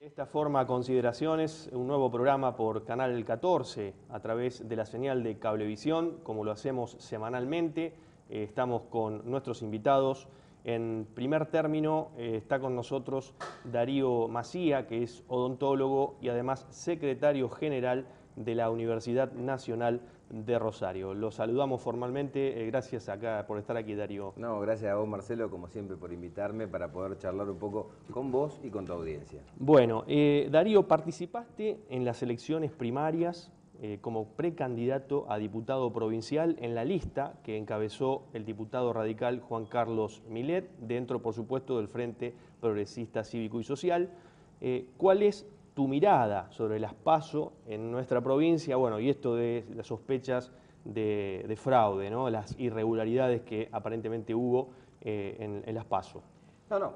Esta forma consideraciones, un nuevo programa por Canal 14 a través de la señal de Cablevisión, como lo hacemos semanalmente. Estamos con nuestros invitados. En primer término está con nosotros Darío Macía, que es odontólogo y además secretario general de la Universidad Nacional de Rosario. Los saludamos formalmente. Gracias por estar aquí, Darío. No, gracias a vos, Marcelo, como siempre, por invitarme para poder charlar un poco con vos y con tu audiencia. Bueno, Darío, participaste en las elecciones primarias como precandidato a diputado provincial en la lista que encabezó el diputado radical Juan Carlos Millet, dentro, por supuesto, del Frente Progresista Cívico y Social. ¿Cuál es tu mirada sobre las PASO en nuestra provincia? Bueno, y esto de las sospechas de fraude, ¿no? Las irregularidades que aparentemente hubo en las PASO. No,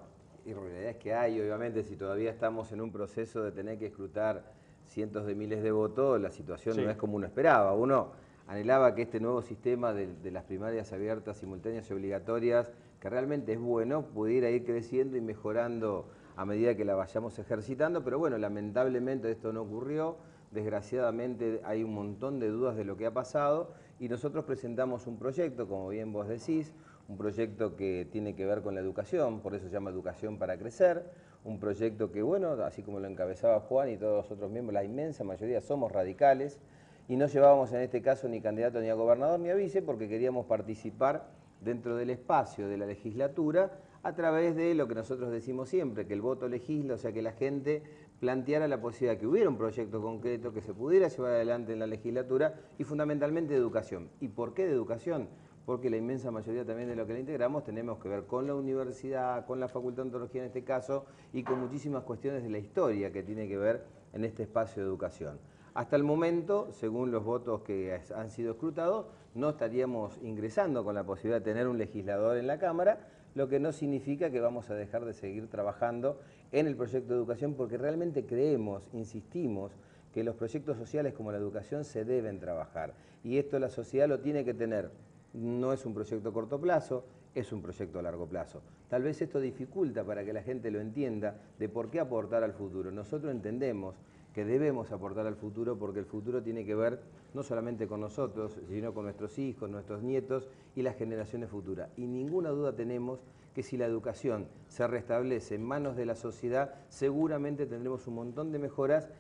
irregularidades que hay, obviamente, si todavía estamos en un proceso de tener que escrutar cientos de miles de votos, la situación Sí. no es como uno esperaba. Uno anhelaba que este nuevo sistema de las primarias abiertas, simultáneas y obligatorias, que realmente es bueno, pudiera ir creciendo y mejorando a medida que la vayamos ejercitando, pero bueno, lamentablemente esto no ocurrió. Desgraciadamente hay un montón de dudas de lo que ha pasado y nosotros presentamos un proyecto, como bien vos decís, un proyecto que tiene que ver con la educación, por eso se llama Educación para Crecer, un proyecto que, bueno, así como lo encabezaba Juan y todos los otros miembros, la inmensa mayoría somos radicales y no llevábamos en este caso ni candidato ni a gobernador ni a vice porque queríamos participar dentro del espacio de la legislatura a través de lo que nosotros decimos siempre, que el voto legisla, o sea que la gente planteara la posibilidad de que hubiera un proyecto concreto que se pudiera llevar adelante en la legislatura y fundamentalmente de educación. ¿Y por qué de educación? Porque la inmensa mayoría también de lo que la integramos tenemos que ver con la universidad, con la Facultad de Odontología en este caso y con muchísimas cuestiones de la historia que tiene que ver en este espacio de educación. Hasta el momento, según los votos que han sido escrutados, no estaríamos ingresando con la posibilidad de tener un legislador en la Cámara, lo que no significa que vamos a dejar de seguir trabajando en el proyecto de educación porque realmente creemos, insistimos, que los proyectos sociales como la educación se deben trabajar y esto la sociedad lo tiene que tener. No es un proyecto a corto plazo, es un proyecto a largo plazo. Tal vez esto dificulta para que la gente lo entienda de por qué aportar al futuro. Nosotros entendemos que debemos aportar al futuro porque el futuro tiene que ver no solamente con nosotros, sino con nuestros hijos, nuestros nietos y las generaciones futuras. Y ninguna duda tenemos que si la educación se restablece en manos de la sociedad, seguramente tendremos un montón de mejoras,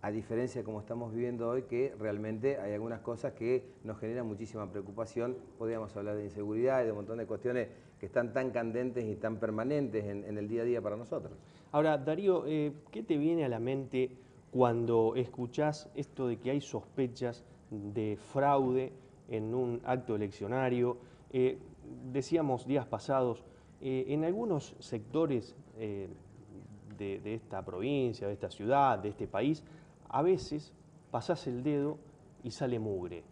a diferencia de como estamos viviendo hoy, que realmente hay algunas cosas que nos generan muchísima preocupación. Podríamos hablar de inseguridad y de un montón de cuestiones que están tan candentes y tan permanentes en el día a día para nosotros. Ahora, Darío, ¿qué te viene a la mente cuando escuchás esto de que hay sospechas de fraude en un acto eleccionario? Decíamos días pasados, en algunos sectores de esta provincia, de esta ciudad, de este país, a veces pasás el dedo y sale mugre.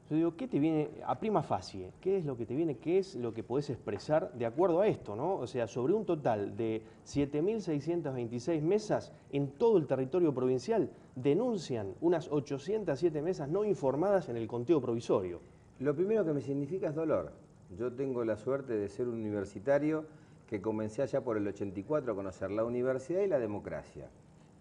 Yo digo, ¿qué te viene a prima facie? ¿Qué es lo que te viene? ¿Qué es lo que podés expresar de acuerdo a esto, ¿no? O sea, sobre un total de 7.626 mesas en todo el territorio provincial, denuncian unas 807 mesas no informadas en el conteo provisorio. Lo primero que me significa es dolor. Yo tengo la suerte de ser un universitario que comencé allá por el 84 a conocer la universidad y la democracia.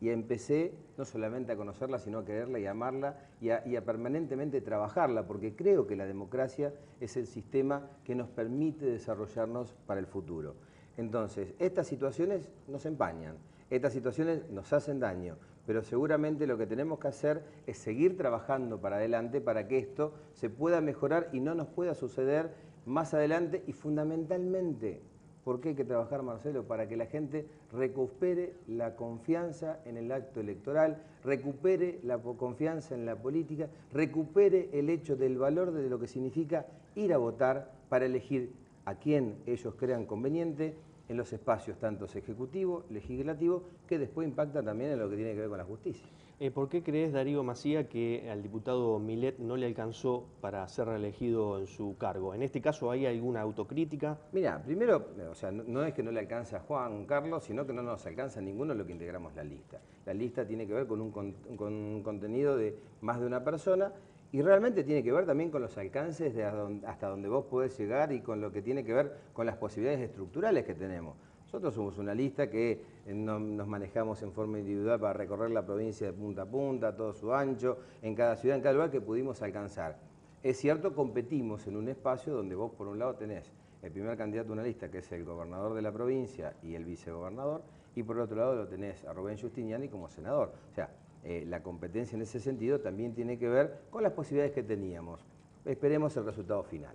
Y empecé no solamente a conocerla, sino a quererla y a amarla y a permanentemente trabajarla, porque creo que la democracia es el sistema que nos permite desarrollarnos para el futuro. Entonces, estas situaciones nos empañan, estas situaciones nos hacen daño, pero seguramente lo que tenemos que hacer es seguir trabajando para adelante para que esto se pueda mejorar y no nos pueda suceder más adelante y fundamentalmente, ¿por qué hay que trabajar, Marcelo? Para que la gente recupere la confianza en el acto electoral, recupere la confianza en la política, recupere el hecho del valor de lo que significa ir a votar para elegir a quien ellos crean conveniente en los espacios tanto ejecutivo, legislativo, que después impacta también en lo que tiene que ver con la justicia. ¿Por qué crees, Darío Macía, que al diputado Millet no le alcanzó para ser reelegido en su cargo? En este caso, ¿hay alguna autocrítica? Mira, primero, o sea, no es que no le alcanza a Juan Carlos, sino que no nos alcanza a ninguno lo que integramos la lista. La lista tiene que ver con un contenido de más de una persona y realmente tiene que ver también con los alcances de hasta donde vos podés llegar y con lo que tiene que ver con las posibilidades estructurales que tenemos. Nosotros somos una lista que nos manejamos en forma individual para recorrer la provincia de punta a punta, todo su ancho, en cada ciudad, en cada lugar que pudimos alcanzar. Es cierto, competimos en un espacio donde vos por un lado tenés el primer candidato a una lista, que es el gobernador de la provincia y el vicegobernador, y por otro lado lo tenés a Rubén Giustiniani como senador. O sea, la competencia en ese sentido también tiene que ver con las posibilidades que teníamos. Esperemos el resultado final.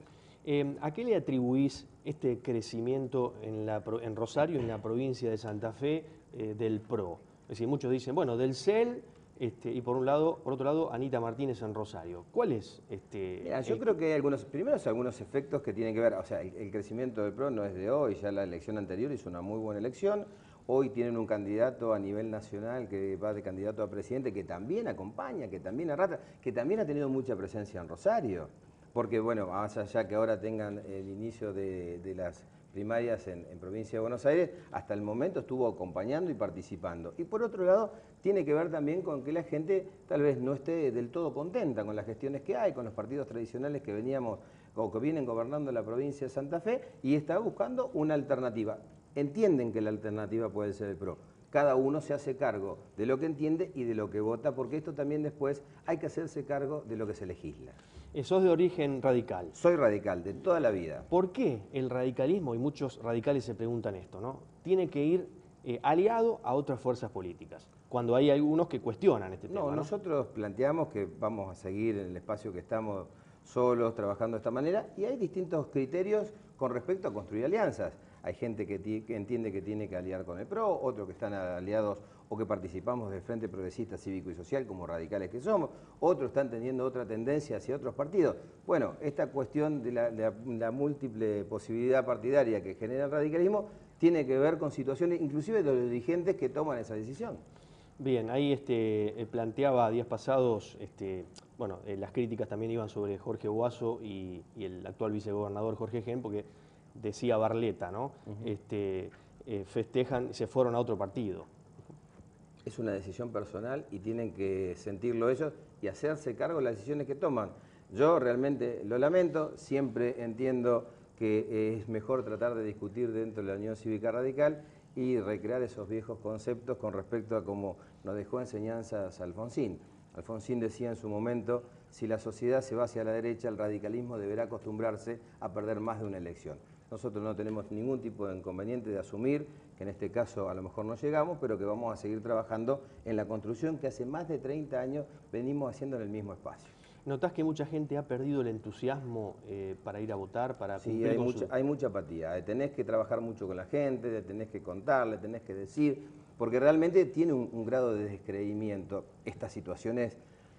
¿A qué le atribuís este crecimiento en Rosario, en la provincia de Santa Fe, del PRO? Es decir, muchos dicen, bueno, del CEL, y por otro lado, Anita Martínez en Rosario. ¿Cuál es Mira, yo creo que hay algunos efectos que tienen que ver, o sea, el crecimiento del PRO no es de hoy, ya la elección anterior hizo una muy buena elección. Hoy tienen un candidato a nivel nacional que va de candidato a presidente, que también acompaña, que también arrastra, que también ha tenido mucha presencia en Rosario. Porque, bueno, más allá que ahora tengan el inicio de las primarias en Provincia de Buenos Aires, hasta el momento estuvo acompañando y participando. Y por otro lado, tiene que ver también con que la gente tal vez no esté del todo contenta con las gestiones que hay, con los partidos tradicionales que veníamos o que vienen gobernando la provincia de Santa Fe, y está buscando una alternativa. Entienden que la alternativa puede ser el PRO. Cada uno se hace cargo de lo que entiende y de lo que vota, porque esto también después hay que hacerse cargo de lo que se legisla. ¿Sos de origen radical? Soy radical, de toda la vida. ¿Por qué el radicalismo, y muchos radicales se preguntan esto, ¿no?, tiene que ir aliado a otras fuerzas políticas, cuando hay algunos que cuestionan este tema? No, nosotros planteamos que vamos a seguir en el espacio que estamos solos, trabajando de esta manera, y hay distintos criterios con respecto a construir alianzas. Hay gente que entiende que tiene que aliar con el PRO, otros que están aliados o que participamos del Frente Progresista Cívico y Social, como radicales que somos, otros están teniendo otra tendencia hacia otros partidos. Bueno, esta cuestión de la múltiple posibilidad partidaria que genera el radicalismo tiene que ver con situaciones, inclusive de los dirigentes que toman esa decisión. Bien, ahí planteaba días pasados, las críticas también iban sobre Jorge Boazo y el actual vicegobernador Jorge Gen, porque decía Barleta, ¿no? Festejan, se fueron a otro partido. Es una decisión personal y tienen que sentirlo ellos y hacerse cargo de las decisiones que toman. Yo realmente lo lamento, siempre entiendo que es mejor tratar de discutir dentro de la Unión Cívica Radical y recrear esos viejos conceptos con respecto a cómo nos dejó enseñanzas Alfonsín. Alfonsín decía en su momento, si la sociedad se va hacia la derecha, el radicalismo deberá acostumbrarse a perder más de una elección. Nosotros no tenemos ningún tipo de inconveniente de asumir que en este caso a lo mejor no llegamos, pero que vamos a seguir trabajando en la construcción que hace más de 30 años venimos haciendo en el mismo espacio. ¿Notás que mucha gente ha perdido el entusiasmo para ir a votar, para cumplir Sí, con hay mucha apatía. Tenés que trabajar mucho con la gente, tenés que contarle, tenés que decir, porque realmente tiene un grado de descreimiento. Estas situaciones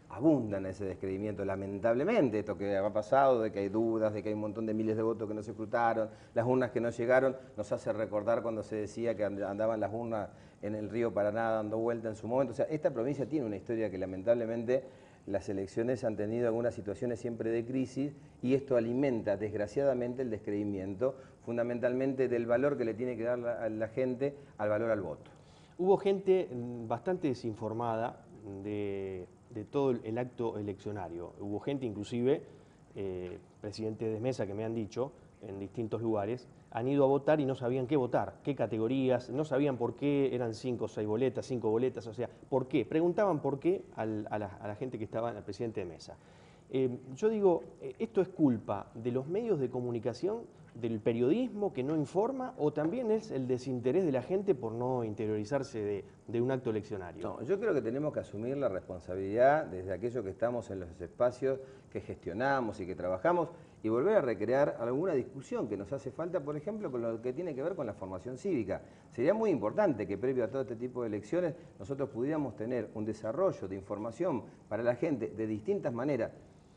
abundan ese descreimiento, lamentablemente, esto que ha pasado, de que hay dudas, de que hay un montón de miles de votos que no se escrutaron, las urnas que no llegaron, nos hace recordar cuando se decía que andaban las urnas en el río Paraná dando vuelta en su momento. O sea, esta provincia tiene una historia que lamentablemente las elecciones han tenido algunas situaciones siempre de crisis y esto alimenta desgraciadamente el descreimiento, fundamentalmente del valor que le tiene que dar la gente al valor al voto. Hubo gente bastante desinformada de todo el acto eleccionario. Hubo gente, inclusive, presidentes de mesa que me han dicho, en distintos lugares, han ido a votar y no sabían qué votar, qué categorías, no sabían por qué eran 5 o 6 boletas, 5 boletas, o sea, ¿por qué? Preguntaban por qué a la gente que estaba, al presidente de mesa. Yo digo, ¿esto es culpa de los medios de comunicación, del periodismo que no informa, o también es el desinterés de la gente por no interiorizarse de un acto eleccionario? No, yo creo que tenemos que asumir la responsabilidad desde aquellos que estamos en los espacios que gestionamos y que trabajamos y volver a recrear alguna discusión que nos hace falta, por ejemplo, con lo que tiene que ver con la formación cívica. Sería muy importante que previo a todo este tipo de elecciones nosotros pudiéramos tener un desarrollo de información para la gente de distintas maneras,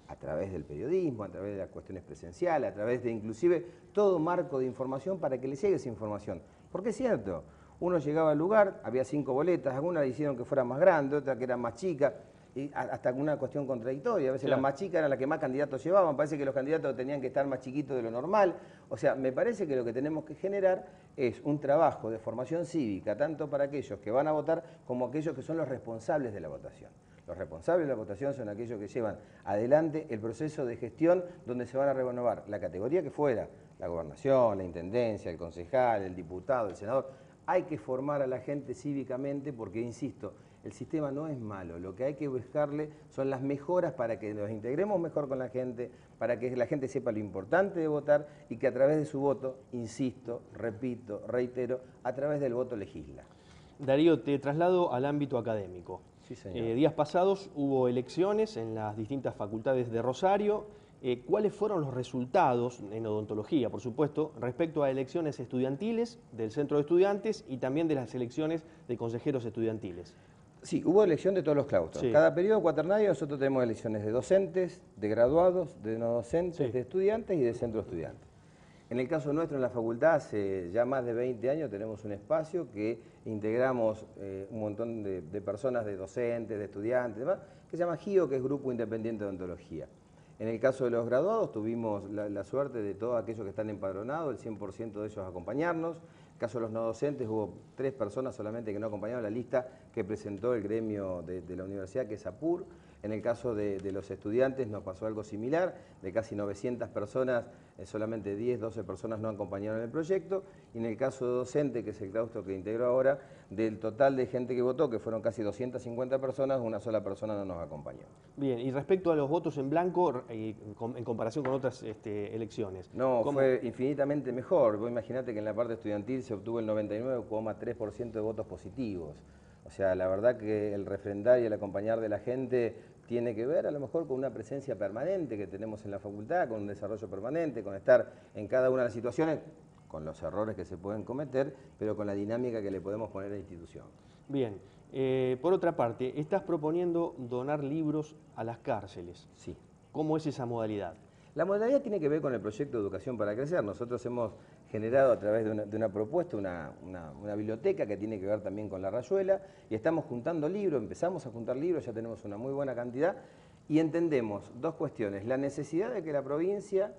a través del periodismo, a través de las cuestiones presenciales, a través de inclusive todo marco de información para que le llegue esa información. Porque es cierto, uno llegaba al lugar, había 5 boletas, algunas le hicieron que fuera más grande, otras que eran más chicas, y hasta una cuestión contradictoria. A veces las más chicas eran las que más candidatos llevaban, parece que los candidatos tenían que estar más chiquitos de lo normal. O sea, me parece que lo que tenemos que generar es un trabajo de formación cívica, tanto para aquellos que van a votar como aquellos que son los responsables de la votación. Los responsables de la votación son aquellos que llevan adelante el proceso de gestión donde se van a renovar la categoría que fuera, la gobernación, la intendencia, el concejal, el diputado, el senador. Hay que formar a la gente cívicamente porque, insisto, el sistema no es malo, lo que hay que buscarle son las mejoras para que nos integremos mejor con la gente, para que la gente sepa lo importante de votar y que a través de su voto, insisto, repito, reitero, a través del voto legisla. Darío, te traslado al ámbito académico. Sí, señor. Días pasados hubo elecciones en las distintas facultades de Rosario. ¿Cuáles fueron los resultados, en odontología, por supuesto, respecto a elecciones estudiantiles del Centro de Estudiantes y también de las elecciones de consejeros estudiantiles? Sí, hubo elección de todos los claustros. Sí. Cada periodo cuaternario nosotros tenemos elecciones de docentes, de graduados, de no docentes, Sí. de estudiantes y de centro de estudiantes. En el caso nuestro en la facultad, hace ya más de 20 años tenemos un espacio que integramos un montón de personas, de docentes, de estudiantes, demás, que se llama GIO, que es Grupo Independiente de Odontología. En el caso de los graduados tuvimos la suerte de todos aquellos que están empadronados, el 100% de ellos acompañarnos. En el caso de los no docentes hubo 3 personas solamente que no acompañaron la lista que presentó el gremio de la universidad, que es APUR. En el caso de los estudiantes nos pasó algo similar, de casi 900 personas, solamente 10, 12 personas no acompañaron el proyecto. Y en el caso de docente, que es el claustro que integró ahora, del total de gente que votó, que fueron casi 250 personas, una sola persona no nos acompañó. Bien, y respecto a los votos en blanco, en comparación con otras elecciones. No, ¿cómo? fue infinitamente mejor. Vos imaginate que en la parte estudiantil se obtuvo el 99,3% de votos positivos. O sea, la verdad que el refrendar y el acompañar de la gente tiene que ver a lo mejor con una presencia permanente que tenemos en la facultad, con un desarrollo permanente, con estar en cada una de las situaciones, con los errores que se pueden cometer, pero con la dinámica que le podemos poner a la institución. Bien, por otra parte, estás proponiendo donar libros a las cárceles. Sí. ¿Cómo es esa modalidad? La modalidad tiene que ver con el proyecto de Educación para Crecer. Nosotros hemos generado a través de una propuesta una biblioteca que tiene que ver también con la Rayuela y estamos juntando libros, empezamos a juntar libros, ya tenemos una muy buena cantidad y entendemos 2 cuestiones. La necesidad de que la provincia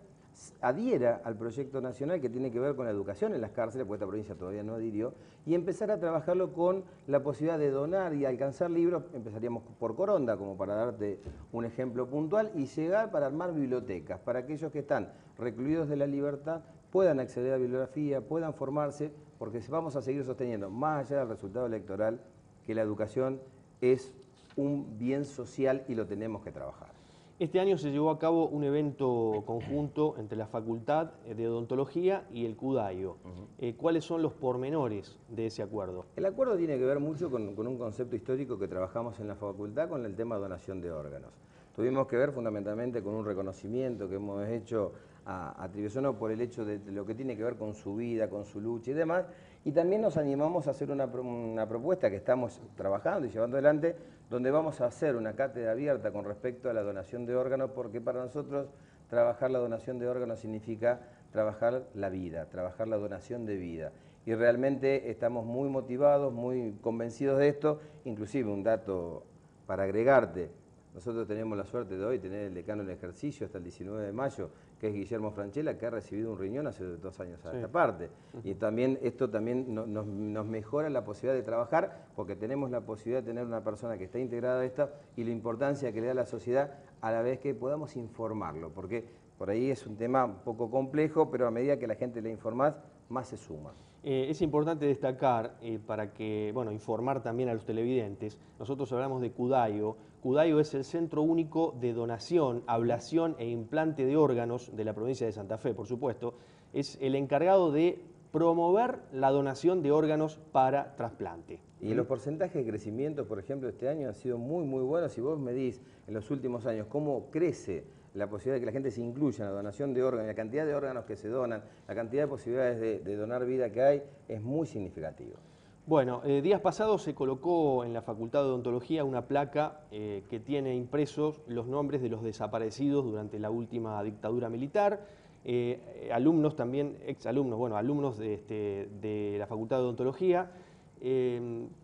adhiera al proyecto nacional que tiene que ver con la educación en las cárceles, porque esta provincia todavía no adhirió, y empezar a trabajarlo con la posibilidad de donar y alcanzar libros. Empezaríamos por Coronda, como para darte un ejemplo puntual, y llegar para armar bibliotecas, para aquellos que están recluidos de la libertad puedan acceder a bibliografía, puedan formarse, porque vamos a seguir sosteniendo, más allá del resultado electoral, que la educación es un bien social y lo tenemos que trabajar. Este año se llevó a cabo un evento conjunto entre la Facultad de Odontología y el CUDAIO. ¿Cuáles son los pormenores de ese acuerdo? El acuerdo tiene que ver mucho con un concepto histórico que trabajamos en la facultad con el tema de donación de órganos. Tuvimos que ver fundamentalmente con un reconocimiento que hemos hecho a Trivisono por el hecho de lo que tiene que ver con su vida, con su lucha y demás, y también nos animamos a hacer una propuesta que estamos trabajando y llevando adelante, donde vamos a hacer una cátedra abierta con respecto a la donación de órganos, porque para nosotros trabajar la donación de órganos significa trabajar la vida, trabajar la donación de vida. Y realmente estamos muy motivados, muy convencidos de esto, inclusive un dato para agregarte. Nosotros tenemos la suerte de hoy tener el decano en ejercicio hasta el 19 de mayo, que es Guillermo Franchella, que ha recibido un riñón hace 2 años a esta parte. Y también esto también nos mejora la posibilidad de trabajar, porque tenemos la posibilidad de tener una persona que está integrada a esta y la importancia que le da a la sociedad a la vez que podamos informarlo, porque por ahí es un tema un poco complejo, pero a medida que la gente le informás, más se suma. Es importante destacar, para que, informar también a los televidentes, nosotros hablamos de CUDAIO. CUDAIO es el Centro Único de Donación, Ablación e Implante de Órganos de la provincia de Santa Fe, por supuesto. Es el encargado de promover la donación de órganos para trasplante. Y los porcentajes de crecimiento, por ejemplo, este año han sido muy, muy buenos. Si vos medís en los últimos años cómo crece la posibilidad de que la gente se incluya en la donación de órganos, la cantidad de órganos que se donan, la cantidad de posibilidades de donar vida que hay, es muy significativo. Bueno, días pasados se colocó en la Facultad de Odontología una placa que tiene impresos los nombres de los desaparecidos durante la última dictadura militar. Alumnos también, exalumnos, alumnos de la Facultad de Odontología.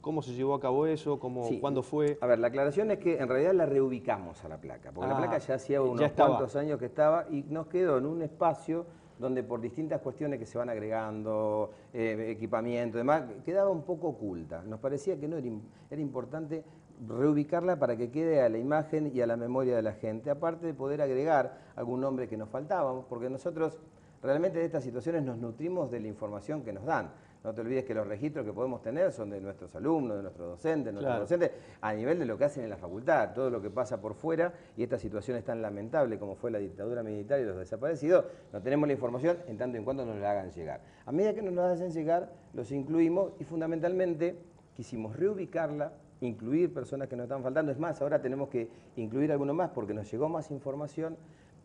¿Cómo se llevó a cabo eso? Sí. ¿Cuándo fue? A ver, la aclaración es que en realidad la reubicamos a la placa, porque la placa ya hacía unos cuantos años que estaba y nos quedó en un espacio donde por distintas cuestiones que se van agregando, equipamiento y demás, quedaba un poco oculta. Nos parecía que no era importante reubicarla para que quede a la imagen y a la memoria de la gente, aparte de poder agregar algún nombre que nos faltaba, porque nosotros realmente de estas situaciones nos nutrimos de la información que nos dan. No te olvides que los registros que podemos tener son de nuestros alumnos, de nuestros docentes, a nivel de lo que hacen en la facultad, todo lo que pasa por fuera, y esta situación es tan lamentable como fue la dictadura militar y los desaparecidos, no tenemos la información en tanto en cuanto nos la hagan llegar. A medida que nos la hacen llegar, los incluimos y fundamentalmente quisimos reubicarla, incluir personas que nos están faltando. Es más, ahora tenemos que incluir alguno más porque nos llegó más información,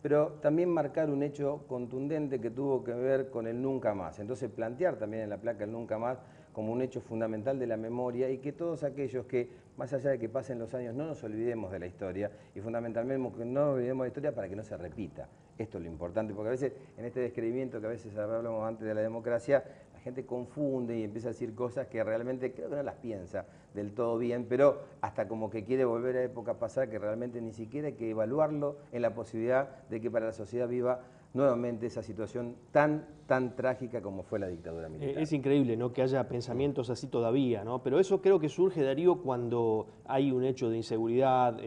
pero también marcar un hecho contundente que tuvo que ver con el nunca más. Entonces plantear también en la placa el nunca más como un hecho fundamental de la memoria y que todos aquellos que, más allá de que pasen los años, no nos olvidemos de la historia y fundamentalmente que no nos olvidemos de la historia para que no se repita. Esto es lo importante, porque a veces en este descreimiento que a veces hablamos antes de la democracia, la gente confunde y empieza a decir cosas que realmente creo que no las piensa del todo bien, pero hasta como que quiere volver a época pasada que realmente ni siquiera hay que evaluarlo en la posibilidad de que para la sociedad viva nuevamente esa situación tan trágica como fue la dictadura militar. Es increíble, ¿no?, que haya pensamientos así todavía, ¿no? Pero eso creo que surge, Darío, cuando hay un hecho de inseguridad,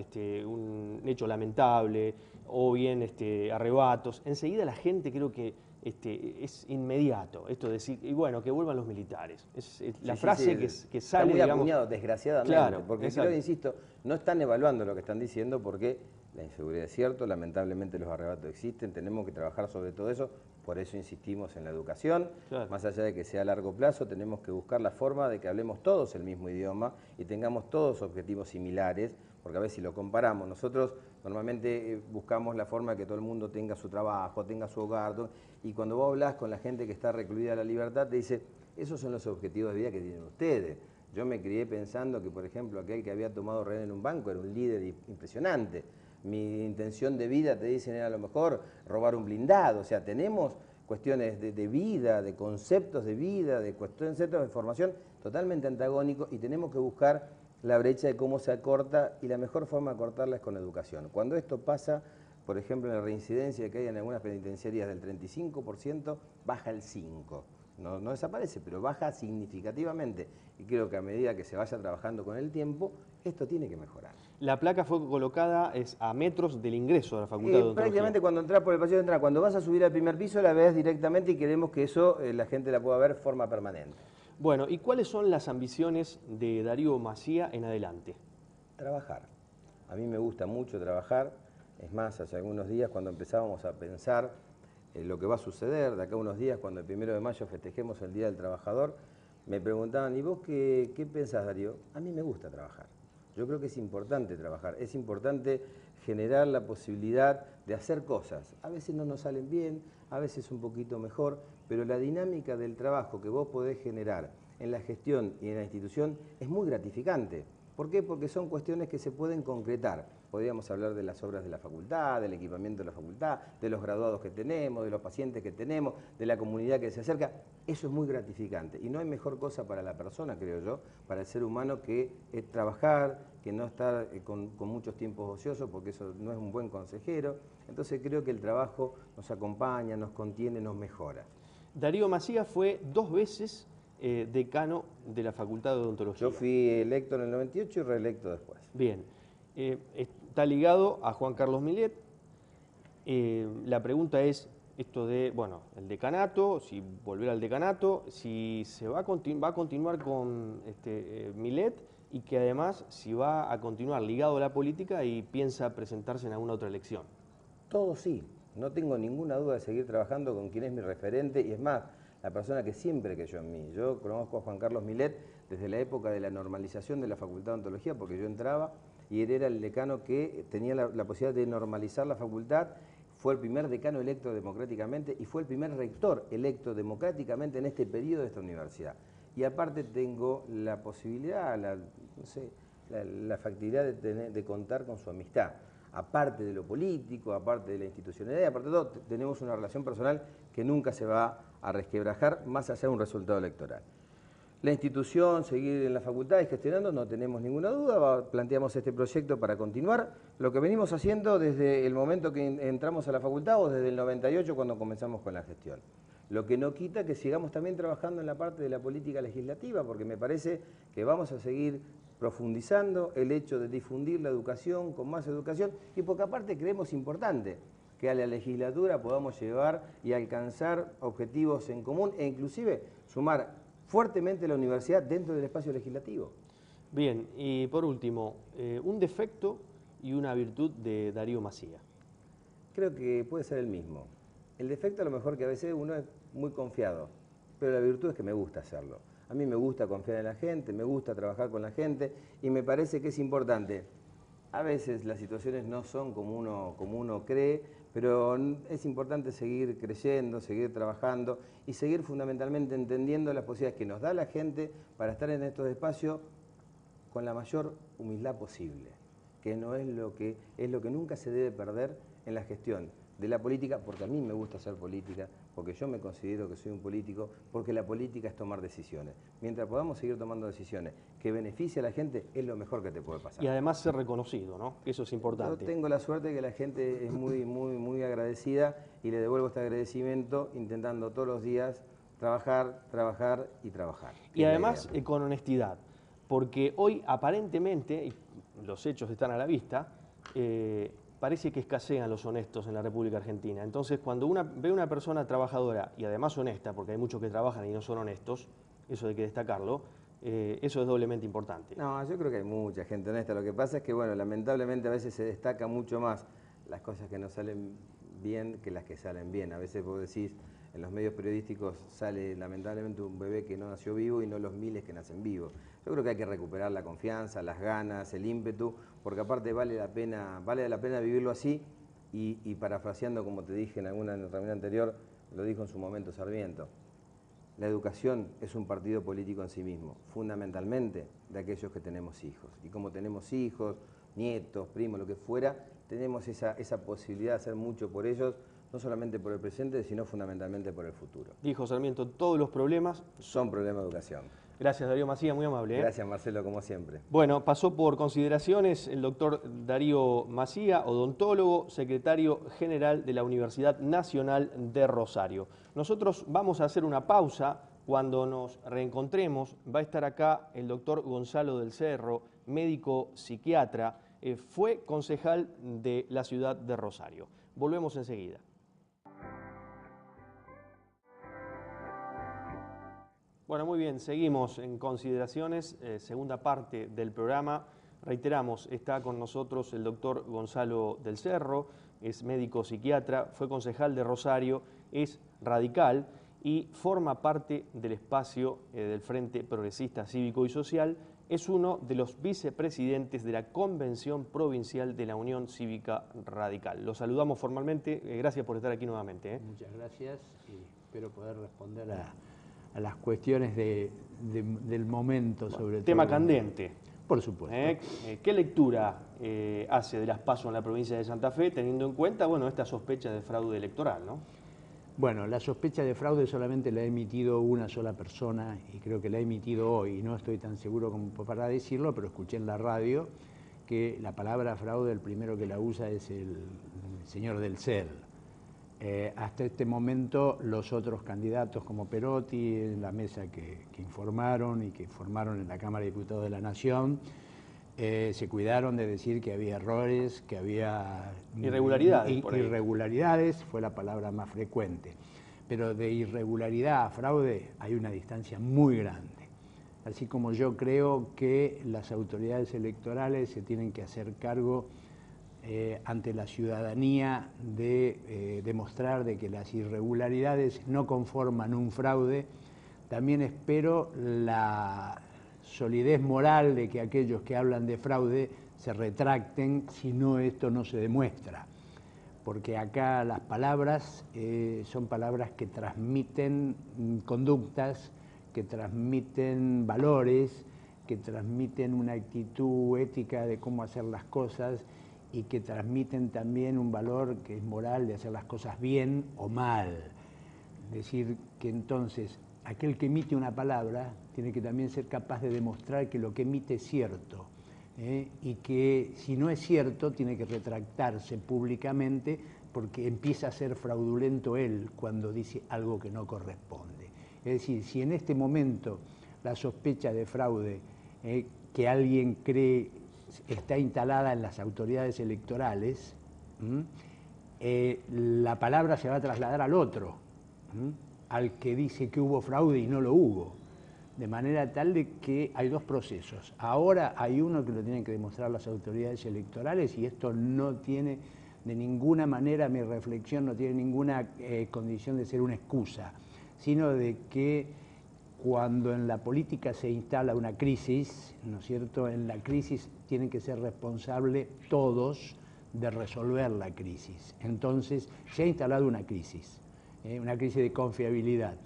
un hecho lamentable, o bien arrebatos. Enseguida la gente creo que es inmediato esto de decir, y bueno, que vuelvan los militares. Es la frase que sale, está muy digamos, acuñado, desgraciadamente, claro, porque creo, insisto, no están evaluando lo que están diciendo porque la inseguridad es cierto, lamentablemente los arrebatos existen, tenemos que trabajar sobre todo eso, por eso insistimos en la educación, claro. Más allá de que sea a largo plazo, tenemos que buscar la forma de que hablemos todos el mismo idioma y tengamos todos objetivos similares, porque a ver si lo comparamos, nosotros normalmente buscamos la forma de que todo el mundo tenga su trabajo, tenga su hogar, y cuando vos hablas con la gente que está recluida a la libertad, te dice, esos son los objetivos de vida que tienen ustedes. Yo me crié pensando que, por ejemplo, aquel que había tomado rehén en un banco era un líder impresionante. Mi intención de vida, te dicen, era a lo mejor robar un blindado. O sea, tenemos cuestiones de vida, de conceptos de vida, de conceptos de formación totalmente antagónicos y tenemos que buscar la brecha de cómo se acorta y la mejor forma de acortarla es con educación. Cuando esto pasa, por ejemplo, en la reincidencia que hay en algunas penitenciarías del 35%, baja el 5%. No desaparece, pero baja significativamente. Y creo que a medida que se vaya trabajando con el tiempo, esto tiene que mejorar. La placa fue colocada a metros del ingreso a la Facultad de Odontología. Prácticamente cuando entras por el pasillo de entrada, cuando vas a subir al primer piso la ves directamente y queremos que eso la gente la pueda ver de forma permanente. Bueno, ¿y cuáles son las ambiciones de Darío Macía en adelante? Trabajar. A mí me gusta mucho trabajar. Es más, hace algunos días cuando empezábamos a pensar lo que va a suceder, de acá a unos días cuando el 1 de mayo festejemos el Día del Trabajador, me preguntaban, ¿y vos qué pensás, Darío? A mí me gusta trabajar. Yo creo que es importante trabajar, es importante generar la posibilidad de hacer cosas. A veces no nos salen bien, a veces un poquito mejor, pero la dinámica del trabajo que vos podés generar en la gestión y en la institución es muy gratificante. ¿Por qué? Porque son cuestiones que se pueden concretar. Podríamos hablar de las obras de la facultad, del equipamiento de la facultad, de los graduados que tenemos, de los pacientes que tenemos, de la comunidad que se acerca. Eso es muy gratificante y no hay mejor cosa para la persona, creo yo, para el ser humano que trabajar, que no estar con muchos tiempos ociosos, porque eso no es un buen consejero. Entonces creo que el trabajo nos acompaña, nos contiene, nos mejora. Darío Macía fue 2 veces decano de la Facultad de Odontología. Yo fui electo en el 98 y reelecto después. Bien, está ligado a Juan Carlos Millet. La pregunta es esto de, bueno, el decanato, si volver al decanato, si se va a continuar con Millet y que además si va a continuar ligado a la política y piensa presentarse en alguna otra elección. Todo sí, no tengo ninguna duda de seguir trabajando con quien es mi referente y es más, la persona que siempre creyó en mí. Yo conozco a Juan Carlos Millet desde la época de la normalización de la Facultad de Odontología, porque yo entraba y él era el decano que tenía la posibilidad de normalizar la facultad, fue el primer decano electo democráticamente y fue el primer rector electo democráticamente en este periodo de esta universidad. Y aparte tengo la posibilidad, la factibilidad de contar con su amistad. Aparte de lo político, aparte de la institucionalidad, aparte de todo, tenemos una relación personal que nunca se va a resquebrajar más allá de un resultado electoral. La institución, seguir en la facultad y gestionando, no tenemos ninguna duda, planteamos este proyecto para continuar lo que venimos haciendo desde el momento que entramos a la facultad o desde el 98 cuando comenzamos con la gestión. Lo que no quita que sigamos también trabajando en la parte de la política legislativa, porque me parece que vamos a seguir profundizando el hecho de difundir la educación con más educación y porque aparte creemos importante. que a la legislatura podamos llevar y alcanzar objetivos en común e inclusive sumar fuertemente la universidad dentro del espacio legislativo. Bien, y por último, un defecto y una virtud de Darío Massía. Creo que puede ser el mismo. El defecto a lo mejor que a veces uno es muy confiado, pero la virtud es que me gusta hacerlo. A mí me gusta confiar en la gente, me gusta trabajar con la gente y me parece que es importante. A veces las situaciones no son como uno cree, pero es importante seguir creyendo, seguir trabajando y seguir fundamentalmente entendiendo las posibilidades que nos da la gente para estar en estos espacios con la mayor humildad posible, que no es lo que nunca se debe perder en la gestión de la política, porque a mí me gusta hacer política, porque yo me considero que soy un político, porque la política es tomar decisiones. Mientras podamos seguir tomando decisiones que beneficien a la gente, es lo mejor que te puede pasar. Y además ser reconocido, ¿no? Eso es importante. Yo tengo la suerte de que la gente es muy agradecida y le devuelvo este agradecimiento intentando todos los días trabajar y trabajar. Y además con honestidad, porque hoy aparentemente, y los hechos están a la vista, parece que escasean los honestos en la República Argentina. Entonces, cuando ve una persona trabajadora y además honesta, porque hay muchos que trabajan y no son honestos, eso hay que destacarlo, eso es doblemente importante. No, yo creo que hay mucha gente honesta. Lo que pasa es que, bueno, lamentablemente a veces se destaca mucho más las cosas que no salen bien que las que salen bien. A veces vos decís, en los medios periodísticos sale lamentablemente un bebé que no nació vivo y no los miles que nacen vivos. Yo creo que hay que recuperar la confianza, las ganas, el ímpetu, porque aparte vale la pena vivirlo así y parafraseando como te dije en alguna reunión anterior, lo dijo en su momento Sarmiento, la educación es un partido político en sí mismo, fundamentalmente de aquellos que tenemos hijos. Y como tenemos hijos, nietos, primos, lo que fuera, tenemos esa posibilidad de hacer mucho por ellos, no solamente por el presente, sino fundamentalmente por el futuro. Dijo Sarmiento, todos los problemas son problemas de educación. Gracias, Darío Massía, muy amable. Gracias, Marcelo, como siempre. Bueno, pasó por consideraciones el doctor Darío Massía, odontólogo, secretario general de la Universidad Nacional de Rosario. Nosotros vamos a hacer una pausa. Cuando nos reencontremos va a estar acá el doctor Gonzalo del Cerro, médico psiquiatra, fue concejal de la ciudad de Rosario. Volvemos enseguida. Bueno, muy bien, seguimos en consideraciones, segunda parte del programa. Reiteramos, está con nosotros el doctor Gonzalo del Cerro, es médico psiquiatra, fue concejal de Rosario, es radical y forma parte del espacio del Frente Progresista Cívico y Social. Es uno de los vicepresidentes de la Convención Provincial de la Unión Cívica Radical. Lo saludamos formalmente, gracias por estar aquí nuevamente. Muchas gracias y espero poder responder a las cuestiones del momento, sobre todo. Tema candente. Por supuesto. ¿Qué lectura hace de las PASO en la provincia de Santa Fe, teniendo en cuenta, bueno, esta sospecha de fraude electoral, ¿no? Bueno, la sospecha de fraude solamente la ha emitido una sola persona y creo que la ha emitido hoy. No estoy tan seguro como para decirlo, pero escuché en la radio que la palabra fraude, el primero que la usa es el señor del CEL. Hasta este momento los otros candidatos como Perotti en la mesa que informaron y que informaron en la Cámara de Diputados de la Nación se cuidaron de decir que había errores, que había irregularidades. Irregularidades fue la palabra más frecuente, pero de irregularidad a fraude hay una distancia muy grande. Así como yo creo que las autoridades electorales se tienen que hacer cargo ante la ciudadanía de demostrar de que las irregularidades no conforman un fraude, también espero la solidez moral de que aquellos que hablan de fraude se retracten si no esto no se demuestra. Porque acá las palabras son palabras que transmiten conductas, que transmiten valores, que transmiten una actitud ética de cómo hacer las cosas y que transmiten también un valor que es moral de hacer las cosas bien o mal. Es decir, que entonces aquel que emite una palabra tiene que también ser capaz de demostrar que lo que emite es cierto, y que si no es cierto tiene que retractarse públicamente porque empieza a ser fraudulento él cuando dice algo que no corresponde. Es decir, si en este momento la sospecha de fraude que alguien cree está instalada en las autoridades electorales, la palabra se va a trasladar al otro, al que dice que hubo fraude y no lo hubo. De manera tal de que hay dos procesos. Ahora hay uno que lo tienen que demostrar las autoridades electorales y esto no tiene de ninguna manera, mi reflexión no tiene ninguna condición de ser una excusa, sino de que cuando en la política se instala una crisis, ¿no es cierto?, en la crisis tienen que ser responsables todos de resolver la crisis. Entonces, se ha instalado una crisis de confiabilidad.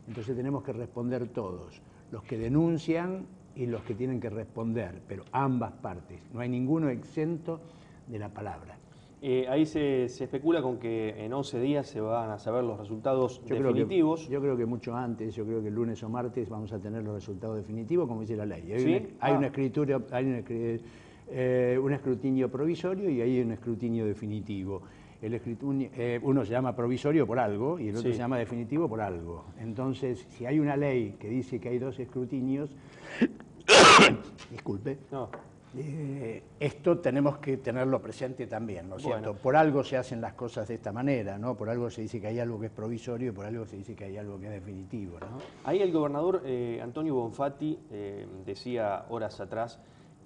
Entonces tenemos que responder todos, los que denuncian y los que tienen que responder, pero ambas partes. No hay ninguno exento de la palabra. Ahí se especula con que en 11 días se van a saber los resultados definitivos. Yo creo que mucho antes, yo creo que el lunes o martes vamos a tener los resultados definitivos, como dice la ley. Hay un escrutinio provisorio y hay un escrutinio definitivo. Uno se llama provisorio por algo y el otro se llama definitivo por algo. Entonces, si hay una ley que dice que hay dos escrutinios, disculpe, esto tenemos que tenerlo presente también, ¿no es cierto? Por algo se hacen las cosas de esta manera, ¿no? Por algo se dice que hay algo que es provisorio y por algo se dice que hay algo que es definitivo, ¿no? Ahí el gobernador Antonio Bonfatti decía horas atrás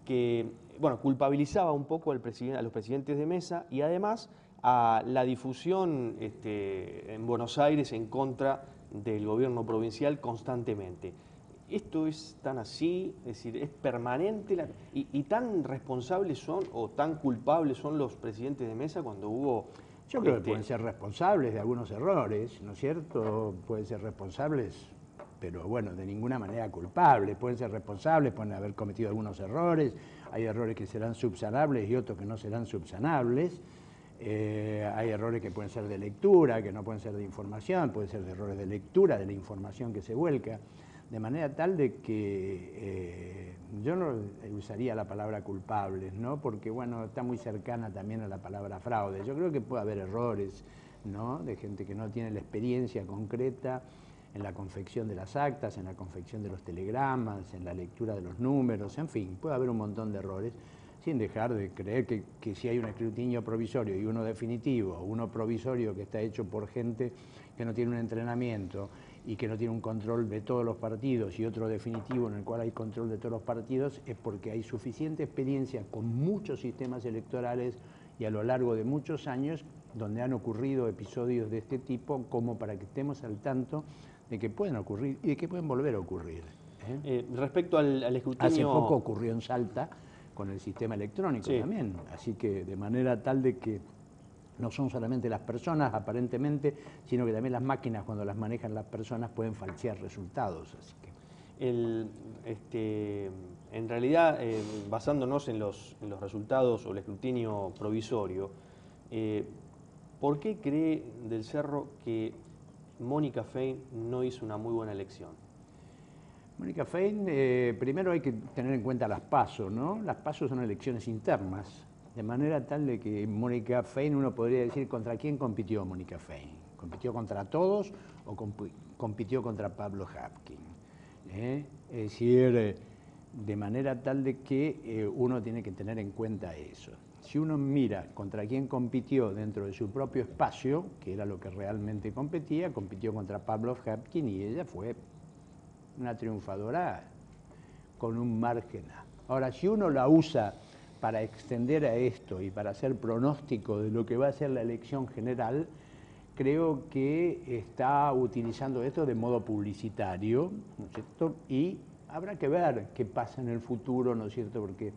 que, bueno, culpabilizaba un poco a los presidentes de mesa y además a la difusión en Buenos Aires en contra del gobierno provincial constantemente. ¿Esto es tan así? Es decir, ¿es permanente? ¿Y tan responsables son o tan culpables son los presidentes de mesa cuando hubo...? Yo creo que pueden ser responsables de algunos errores, ¿no es cierto? Pueden ser responsables, pero bueno, de ninguna manera culpables. Pueden ser responsables, pueden haber cometido algunos errores. Hay errores que serán subsanables y otros que no serán subsanables. Hay errores que pueden ser de lectura, que no pueden ser de información, pueden ser de errores de lectura, de la información que se vuelca. De manera tal de que yo no usaría la palabra culpables, ¿no? Porque, bueno, está muy cercana también a la palabra fraude. Yo creo que puede haber errores, ¿no?, de gente que no tiene la experiencia concreta en la confección de las actas, en la confección de los telegramas, en la lectura de los números, en fin, puede haber un montón de errores, sin dejar de creer que si hay un escrutinio provisorio y uno definitivo, uno provisorio que está hecho por gente que no tiene un entrenamiento y que no tiene un control de todos los partidos, y otro definitivo en el cual hay control de todos los partidos, es porque hay suficiente experiencia con muchos sistemas electorales y a lo largo de muchos años donde han ocurrido episodios de este tipo como para que estemos al tanto de que pueden ocurrir y de que pueden volver a ocurrir. Respecto al escrutinio... Hace poco ocurrió en Salta con el sistema electrónico también, así que de manera tal de que no son solamente las personas, aparentemente, sino que también las máquinas, cuando las manejan las personas, pueden falsear resultados. Así que... en realidad, basándonos en los resultados o el escrutinio provisorio, ¿por qué cree Del Cerro que Mónica Fein no hizo una muy buena elección? Mónica Fein, primero hay que tener en cuenta las PASO, ¿no? Las PASO son elecciones internas. De manera tal de que Mónica Fein, uno podría decir, ¿contra quién compitió Mónica Fein? ¿Compitió contra todos o compitió contra Pablo Hapkin? Es decir, de manera tal de que uno tiene que tener en cuenta eso. Si uno mira contra quién compitió dentro de su propio espacio, que era lo que realmente compitió contra Pablo Hapkin y ella fue una triunfadora con un margen. Ahora, si uno la usa para extender a esto y para hacer pronóstico de lo que va a ser la elección general, creo que está utilizando esto de modo publicitario, ¿no es cierto? Y habrá que ver qué pasa en el futuro, ¿no es cierto? Porque,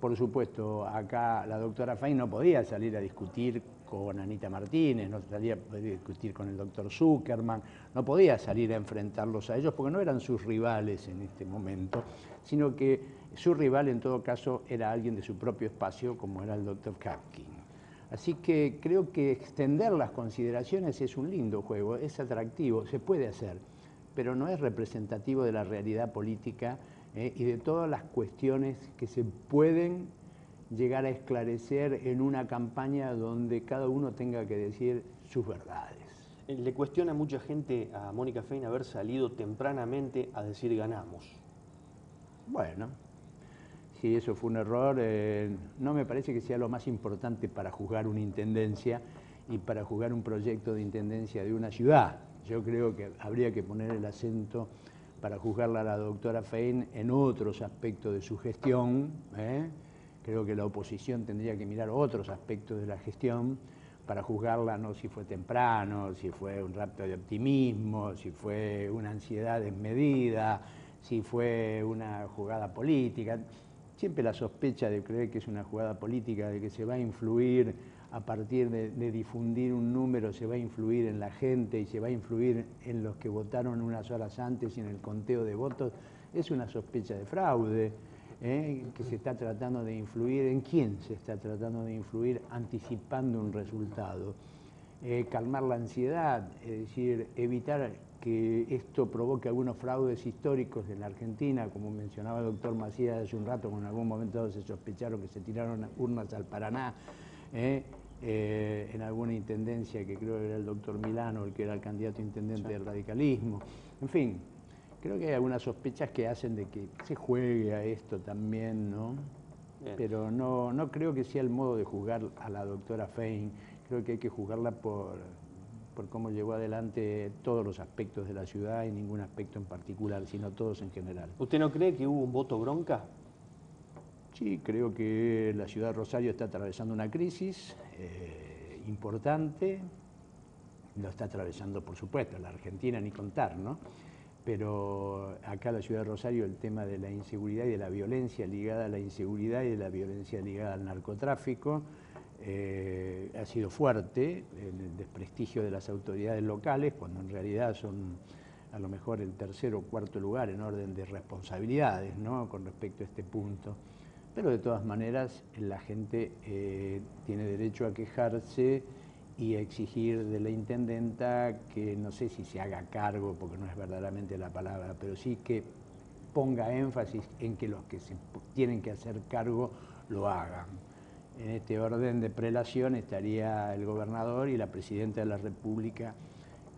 por supuesto, acá la doctora Fein no podía salir a discutir con Anita Martínez, no podía discutir con el doctor Zuckerman, no podía salir a enfrentarlos a ellos porque no eran sus rivales en este momento, sino que su rival en todo caso era alguien de su propio espacio como era el doctor Hapkin. Así que creo que extender las consideraciones es un lindo juego, es atractivo, se puede hacer, pero no es representativo de la realidad política y de todas las cuestiones que se pueden llegar a esclarecer en una campaña donde cada uno tenga que decir sus verdades. Le cuestiona a mucha gente a Mónica Fein haber salido tempranamente a decir ganamos. Bueno, si eso fue un error, no me parece que sea lo más importante para juzgar una intendencia y para juzgar un proyecto de intendencia de una ciudad. Yo creo que habría que poner el acento para juzgarla a la doctora Fein en otros aspectos de su gestión. Creo que la oposición tendría que mirar otros aspectos de la gestión para juzgarla, no si fue temprano, si fue un rapto de optimismo, si fue una ansiedad desmedida, si fue una jugada política. Siempre la sospecha de creer que es una jugada política, de que se va a influir a partir de difundir un número, se va a influir en la gente y se va a influir en los que votaron unas horas antes y en el conteo de votos, es una sospecha de fraude, que se está tratando de influir. ¿En quién se está tratando de influir anticipando un resultado? Calmar la ansiedad, es decir, evitar que esto provoque algunos fraudes históricos en la Argentina, como mencionaba el doctor Macías hace un rato, cuando en algún momento se sospecharon que se tiraron urnas al Paraná, en alguna intendencia, que creo que era el doctor Milano, el que era el candidato a intendente del radicalismo. En fin, creo que hay algunas sospechas que hacen de que se juegue a esto también, ¿no? Bien. Pero no creo que sea el modo de juzgar a la doctora Fein. Creo que hay que juzgarla por cómo llevó adelante todos los aspectos de la ciudad y ningún aspecto en particular, sino todos en general. ¿Usted no cree que hubo un voto bronca? Sí, creo que la ciudad de Rosario está atravesando una crisis importante. Lo está atravesando, por supuesto, la Argentina, ni contar, ¿no? Pero acá en la ciudad de Rosario el tema de la inseguridad y de la violencia ligada a la inseguridad y de la violencia ligada al narcotráfico ha sido fuerte, en el desprestigio de las autoridades locales, cuando en realidad son a lo mejor el tercer o cuarto lugar en orden de responsabilidades, ¿no?, con respecto a este punto. Pero de todas maneras la gente tiene derecho a quejarse y a exigir de la intendenta que no sé si se haga cargo, porque no es verdaderamente la palabra, pero sí que ponga énfasis en que los que se tienen que hacer cargo lo hagan. En este orden de prelación estaría el gobernador y la presidenta de la República,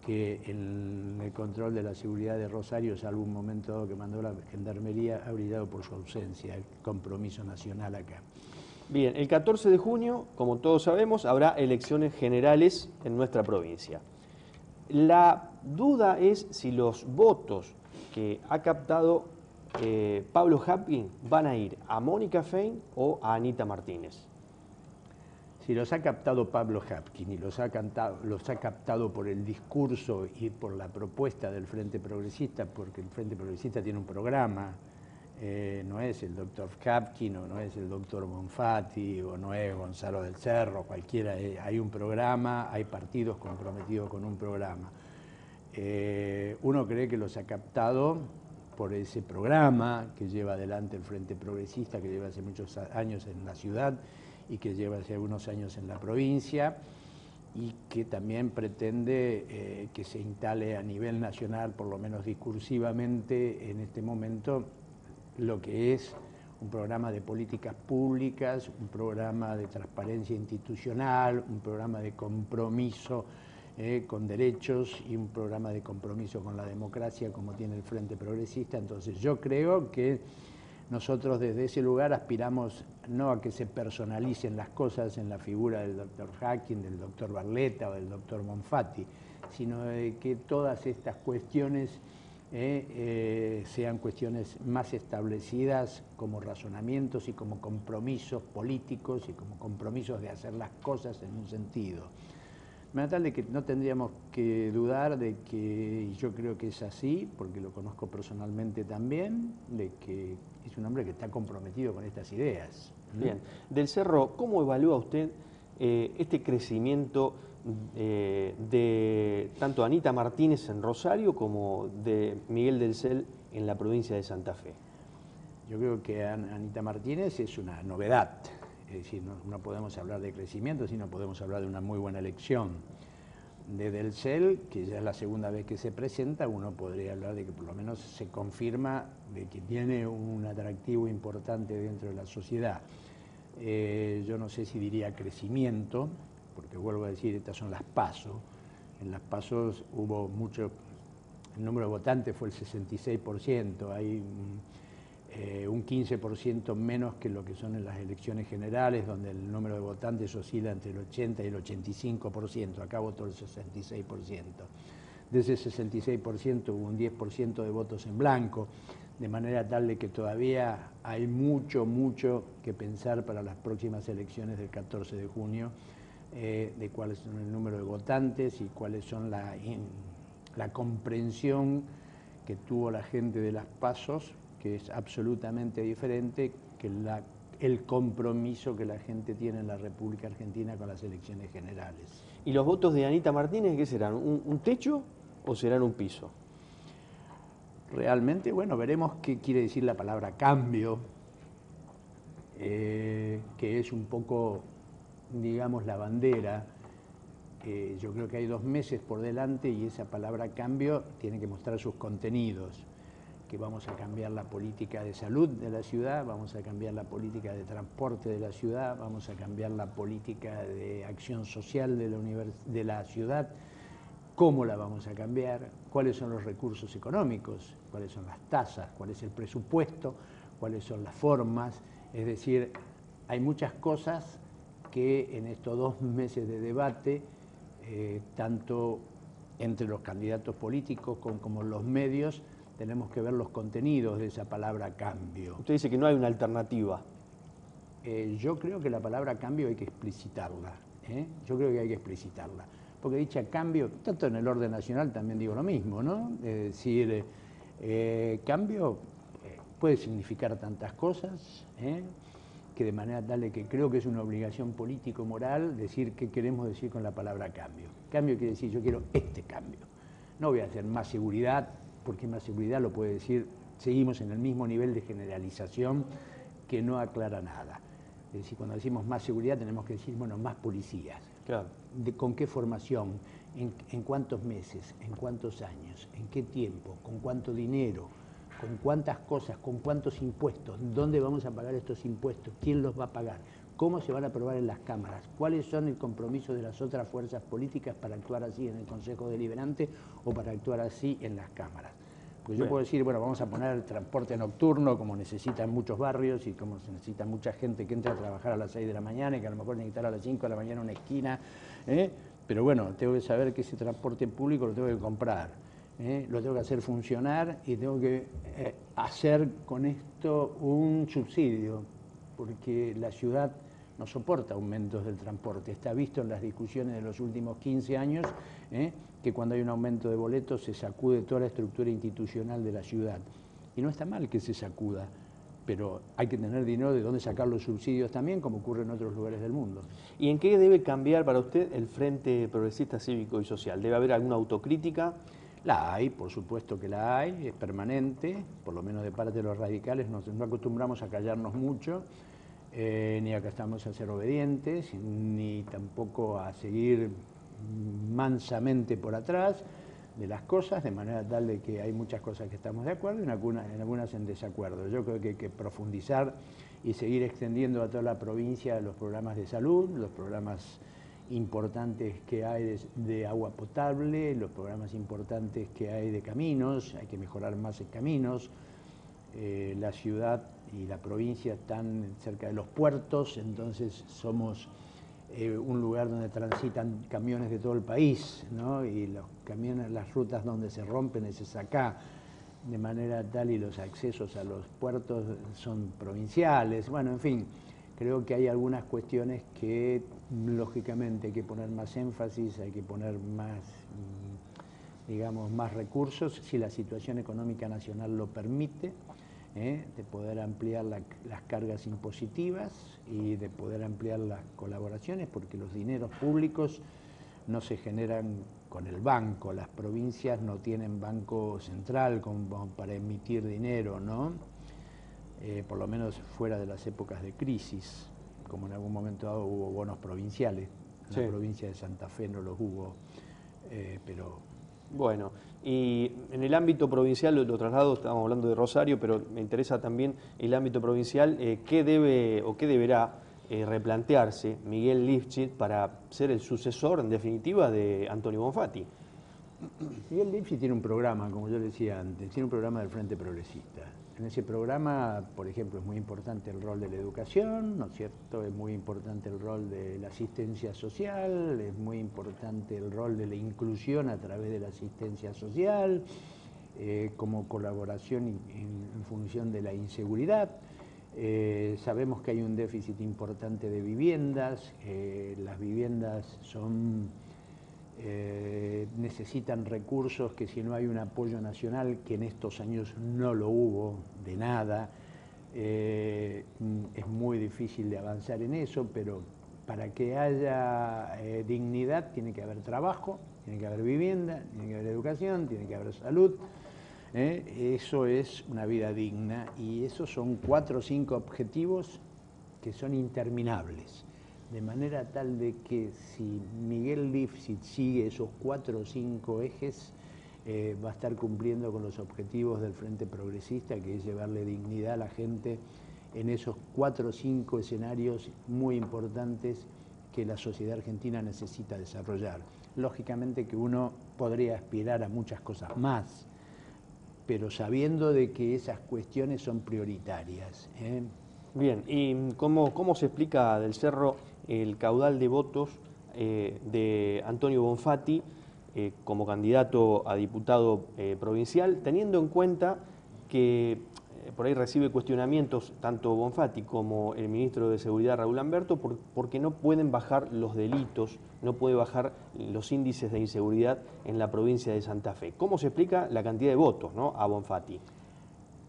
que en el control de la seguridad de Rosario, salvo un momento dado que mandó la gendarmería, ha brillado por su ausencia, el compromiso nacional acá. Bien, el 14 de junio, como todos sabemos, habrá elecciones generales en nuestra provincia. La duda es si los votos que ha captado Pablo Hapkin van a ir a Mónica Fein o a Anita Martínez. Si los ha captado Pablo Hapkin y los ha captado por el discurso y por la propuesta del Frente Progresista, porque el Frente Progresista tiene un programa, no es el doctor Hapkin o no es el doctor Bonfatti o no es Gonzalo del Cerro, cualquiera, hay un programa, hay partidos comprometidos con un programa. Uno cree que los ha captado por ese programa que lleva adelante el Frente Progresista, que lleva hace muchos años en la ciudad y que lleva hace algunos años en la provincia, y que también pretende que se instale a nivel nacional, por lo menos discursivamente, en este momento, lo que es un programa de políticas públicas, un programa de transparencia institucional, un programa de compromiso con derechos y un programa de compromiso con la democracia, como tiene el Frente Progresista. Entonces yo creo que nosotros desde ese lugar aspiramos no a que se personalicen las cosas en la figura del doctor Hapkin, del doctor Barletta o del doctor Bonfatti, sino de que todas estas cuestiones sean cuestiones más establecidas como razonamientos y como compromisos políticos y como compromisos de hacer las cosas en un sentido. De manera tal de que no tendríamos que dudar de que, y yo creo que es así, porque lo conozco personalmente también, de que es un hombre que está comprometido con estas ideas. Bien. Del Cerro, ¿cómo evalúa usted este crecimiento de tanto Anita Martínez en Rosario como de Miguel del Cel en la provincia de Santa Fe? Yo creo que Anita Martínez es una novedad. Es decir, no podemos hablar de crecimiento, sino podemos hablar de una muy buena elección. De Del Cel, que ya es la segunda vez que se presenta, uno podría hablar de que por lo menos se confirma de que tiene un atractivo importante dentro de la sociedad. Yo no sé si diría crecimiento, porque vuelvo a decir, estas son las PASO. En las PASO hubo mucho, el número de votantes fue el 66%, hay un 15% menos que lo que son en las elecciones generales, donde el número de votantes oscila entre el 80 y el 85%, acá votó el 66%. De ese 66% hubo un 10% de votos en blanco, de manera tal de que todavía hay mucho que pensar para las próximas elecciones del 14 de junio, de cuáles son el número de votantes y cuáles son la comprensión que tuvo la gente de las PASOs, que es absolutamente diferente que el compromiso que la gente tiene en la República Argentina con las elecciones generales. ¿Y los votos de Anita Martínez qué serán? ¿Un techo o serán un piso? Realmente, bueno, veremos qué quiere decir la palabra cambio, que es un poco, digamos, la bandera. Yo creo que hay 2 meses por delante y esa palabra cambio tiene que mostrar sus contenidos, que vamos a cambiar la política de salud de la ciudad, vamos a cambiar la política de transporte de la ciudad, vamos a cambiar la política de acción social de la ciudad. ¿Cómo la vamos a cambiar? ¿Cuáles son los recursos económicos? ¿Cuáles son las tasas? ¿Cuál es el presupuesto? ¿Cuáles son las formas? Es decir, hay muchas cosas que en estos 2 meses de debate, tanto entre los candidatos políticos como los medios, tenemos que ver los contenidos de esa palabra cambio. Usted dice que no hay una alternativa. Yo creo que la palabra cambio hay que explicitarla. Yo creo que hay que explicitarla. Porque dicha cambio, tanto en el orden nacional también digo lo mismo, ¿no? Es decir, cambio puede significar tantas cosas, que de manera tal de que creo que es una obligación político-moral decir qué queremos decir con la palabra cambio. Cambio quiere decir yo quiero este cambio. No voy a hacer más seguridad, porque más seguridad lo puede decir, seguimos en el mismo nivel de generalización que no aclara nada. Es decir, cuando decimos más seguridad tenemos que decir, bueno, más policías. Claro. ¿Con qué formación? ¿En cuántos meses? ¿En cuántos años? ¿En qué tiempo? ¿Con cuánto dinero? ¿Con cuántas cosas? ¿Con cuántos impuestos? ¿Dónde vamos a pagar estos impuestos? ¿Quién los va a pagar? ¿Cómo se van a aprobar en las cámaras? ¿Cuáles son el compromiso de las otras fuerzas políticas para actuar así en el Consejo Deliberante o para actuar así en las cámaras? Pues yo puedo decir, bueno, vamos a poner el transporte nocturno como necesitan muchos barrios y como se necesita mucha gente que entra a trabajar a las 6 de la mañana y que a lo mejor tiene que estar a las 5 de la mañana en una esquina, pero bueno, tengo que saber que ese transporte público lo tengo que comprar, lo tengo que hacer funcionar y tengo que hacer con esto un subsidio, porque la ciudad no soporta aumentos del transporte. Está visto en las discusiones de los últimos 15 años que cuando hay un aumento de boletos se sacude toda la estructura institucional de la ciudad. Y no está mal que se sacuda, pero hay que tener dinero de dónde sacar los subsidios también, como ocurre en otros lugares del mundo. ¿Y en qué debe cambiar para usted el Frente Progresista Cívico y Social? ¿Debe haber alguna autocrítica? La hay, por supuesto que la hay, es permanente, por lo menos de parte de los radicales, no acostumbramos a callarnos mucho, ni acostumbramos a ser obedientes, ni tampoco a seguir mansamente por atrás de las cosas, de manera tal de que hay muchas cosas que estamos de acuerdo y en algunas en desacuerdo. Yo creo que hay que profundizar y seguir extendiendo a toda la provincia los programas de salud, los programas importantes que hay de agua potable, los programas importantes que hay de caminos, hay que mejorar más en caminos. La ciudad y la provincia están cerca de los puertos, entonces somos un lugar donde transitan camiones de todo el país, ¿no? Y los camiones, las rutas donde se rompen es acá, de manera tal, y los accesos a los puertos son provinciales. Bueno, en fin, creo que hay algunas cuestiones que lógicamente hay que poner más énfasis, hay que poner más, digamos, más recursos, si la situación económica nacional lo permite, de poder ampliar las cargas impositivas y de poder ampliar las colaboraciones, porque los dineros públicos no se generan con el banco, las provincias no tienen banco central como para emitir dinero, ¿no? Por lo menos fuera de las épocas de crisis, como en algún momento dado hubo bonos provinciales, en la provincia de Santa Fe no los hubo, pero... Bueno, y en el ámbito provincial, lo traslado, estamos hablando de Rosario, pero me interesa también el ámbito provincial, ¿qué debe o qué deberá replantearse Miguel Lifchit para ser el sucesor, en definitiva, de Antonio Bonfatti? Miguel Lifchit tiene un programa, como yo decía antes, tiene un programa del Frente Progresista. En ese programa, por ejemplo, es muy importante el rol de la educación, ¿no es cierto? Es muy importante el rol de la asistencia social, es muy importante el rol de la inclusión a través de la asistencia social, como colaboración en función de la inseguridad. Sabemos que hay un déficit importante de viviendas, las viviendas necesitan recursos que si no hay un apoyo nacional, que en estos años no lo hubo de nada, es muy difícil de avanzar en eso, pero para que haya dignidad tiene que haber trabajo, tiene que haber vivienda, tiene que haber educación, tiene que haber salud. Eso es una vida digna y esos son 4 o 5 objetivos que son interminables. De manera tal de que si Miguel Lifshitz sigue esos 4 o 5 ejes, va a estar cumpliendo con los objetivos del Frente Progresista, que es llevarle dignidad a la gente en esos 4 o 5 escenarios muy importantes que la sociedad argentina necesita desarrollar. Lógicamente que uno podría aspirar a muchas cosas más, pero sabiendo de que esas cuestiones son prioritarias. Bien, ¿y cómo se explica del Cerro el caudal de votos de Antonio Bonfatti como candidato a diputado provincial, teniendo en cuenta que por ahí recibe cuestionamientos tanto Bonfatti como el ministro de Seguridad Raúl Lamberto porque no pueden bajar los delitos, no puede bajar los índices de inseguridad en la provincia de Santa Fe? ¿Cómo se explica la cantidad de votos, ¿no?, a Bonfatti?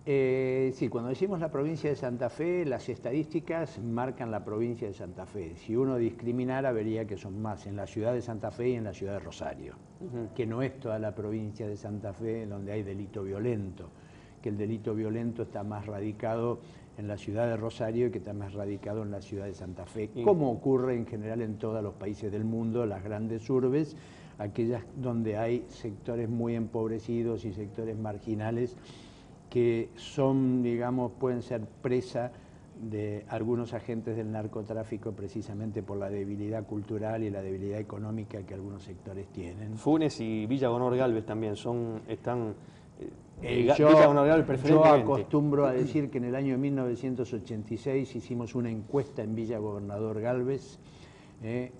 Sí, cuando decimos la provincia de Santa Fe, las estadísticas marcan la provincia de Santa Fe. Si uno discriminara, vería que son más en la ciudad de Santa Fe y en la ciudad de Rosario, que no es toda la provincia de Santa Fe donde hay delito violento, que el delito violento está más radicado en la ciudad de Rosario y que está más radicado en la ciudad de Santa Fe, como ocurre en general en todos los países del mundo, las grandes urbes, aquellas donde hay sectores muy empobrecidos y sectores marginales que son, digamos, pueden ser presa de algunos agentes del narcotráfico precisamente por la debilidad cultural y la debilidad económica que algunos sectores tienen. Funes y Villa Gonor Galvez también están Villa Gonor Galvez yo preferentemente. acostumbro a decir que en el año 1986 hicimos una encuesta en Villa Gobernador Galvez,